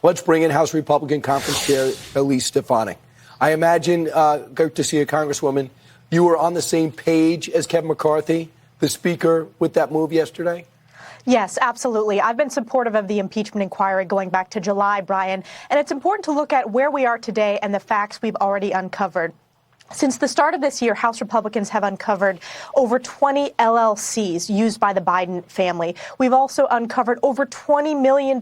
Let's bring in House Republican Conference Chair Elise Stefanik. I imagine, good to see you, Congresswoman, you were on the same page as Kevin McCarthy, the speaker, with that move yesterday? Yes, absolutely. I've been supportive of the impeachment inquiry going back to July, Brian, and it's important to look at where we are today and the facts we've already uncovered. Since the start of this year, House Republicans have uncovered over 20 LLCs used by the Biden family. We've also uncovered over $20 million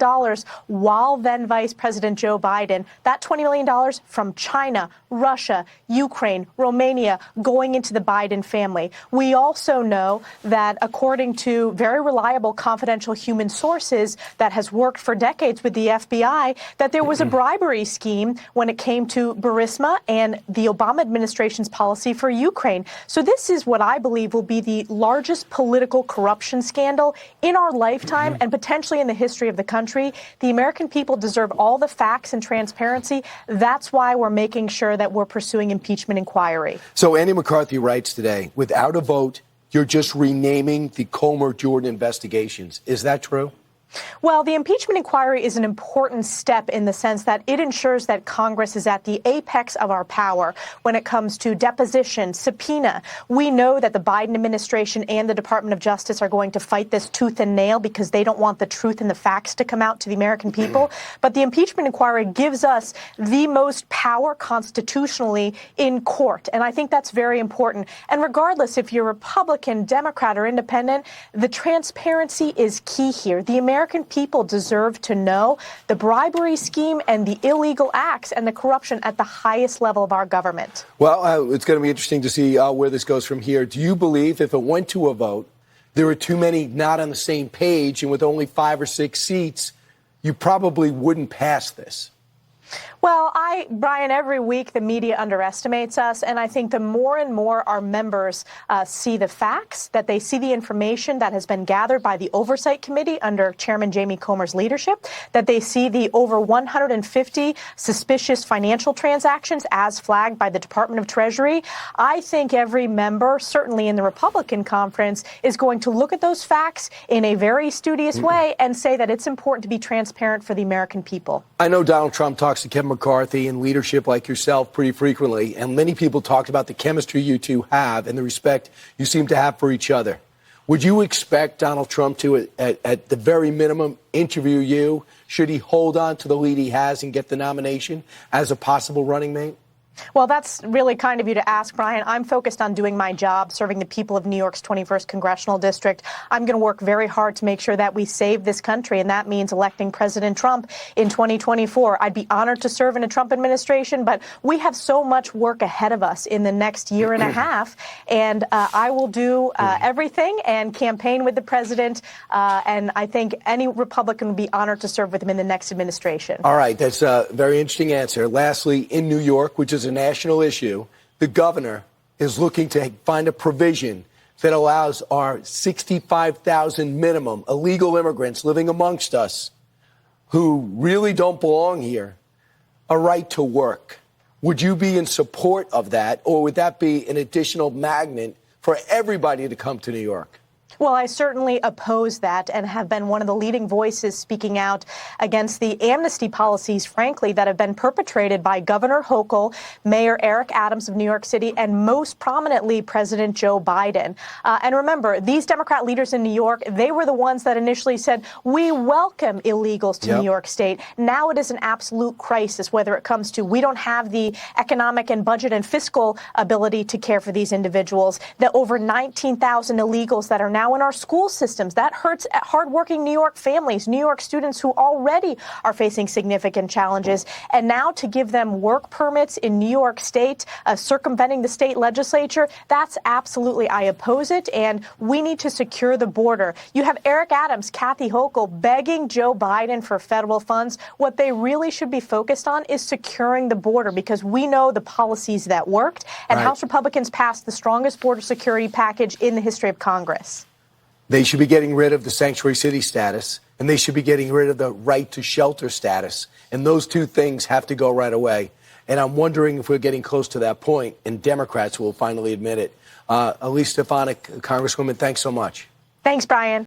while then Vice President Joe Biden, that $20 million from China, Russia, Ukraine, Romania, going into the Biden family. We also know that according to very reliable confidential human sources that has worked for decades with the FBI, that there was a bribery scheme when it came to Burisma and the Obama administration's policy for Ukraine. So this is what I believe will be the largest political corruption scandal in our lifetime and potentially in the history of the country. The American people deserve all the facts and transparency. That's why we're making sure that we're pursuing impeachment inquiry. So Andy McCarthy writes today, without a vote, you're just renaming the Comer-Jordan investigations. Is that true? Well, the impeachment inquiry is an important step in the sense that it ensures that Congress is at the apex of our power when it comes to deposition, subpoena. We know that the Biden administration and the Department of Justice are going to fight this tooth and nail because they don't want the truth and the facts to come out to the American people. But the impeachment inquiry gives us the most power constitutionally in court. And I think that's very important. And regardless if you're Republican, Democrat, or Independent, the transparency is key here. The American people deserve to know the bribery scheme and the illegal acts and the corruption at the highest level of our government. Well, it's going to be interesting to see where this goes from here. Do you believe if it went to a vote, there are too many not on the same page, and with only 5 or 6 seats, you probably wouldn't pass this? Well, Brian, every week the media underestimates us, and I think the more and more our members see the facts, that they see the information that has been gathered by the Oversight Committee under Chairman Jamie Comer's leadership, that they see the over 150 suspicious financial transactions as flagged by the Department of Treasury, I think every member, certainly in the Republican conference, is going to look at those facts in a very studious way and say that it's important to be transparent for the American people. I know Donald Trump talks to Kevin McCarthy and leadership like yourself pretty frequently, and many people talked about the chemistry you two have and the respect you seem to have for each other. Would you expect Donald Trump to, at the very minimum, interview you, should he hold on to the lead he has and get the nomination as a possible running mate? Well, that's really kind of you to ask, Brian. I'm focused on doing my job, serving the people of New York's 21st Congressional District. I'm going to work very hard to make sure that we save this country, and that means electing President Trump in 2024. I'd be honored to serve in a Trump administration, but we have so much work ahead of us in the next year and a half, and I will do everything and campaign with the president, and I think any Republican would be honored to serve with him in the next administration. All right, that's a very interesting answer. Lastly, in New York, which is a national issue, the governor is looking to find a provision that allows our 65,000 minimum illegal immigrants living amongst us who really don't belong here a right to work. Would you be in support of that, or would that be an additional magnet for everybody to come to New York? Well, I certainly oppose that and have been one of the leading voices speaking out against the amnesty policies, frankly, that have been perpetrated by Governor Hochul, Mayor Eric Adams of New York City, and most prominently President Joe Biden. And remember, these Democrat leaders in New York, they were the ones that initially said, we welcome illegals to New York State. Now it is an absolute crisis, whether it comes to we don't have the economic and budget and fiscal ability to care for these individuals. The over 19,000 illegals that are now in our school systems. That hurts hardworking New York families, New York students who already are facing significant challenges. And now to give them work permits in New York State, circumventing the state legislature, that's absolutely, I oppose it. And we need to secure the border. You have Eric Adams, Kathy Hochul begging Joe Biden for federal funds. What they really should be focused on is securing the border, because we know the policies that worked. And House Republicans passed the strongest border security package in the history of Congress. They should be getting rid of the sanctuary city status, and they should be getting rid of the right to shelter status. And those two things have to go right away. And I'm wondering if we're getting close to that point, and Democrats will finally admit it. Elise Stefanik, Congresswoman, thanks so much. Thanks, Brian.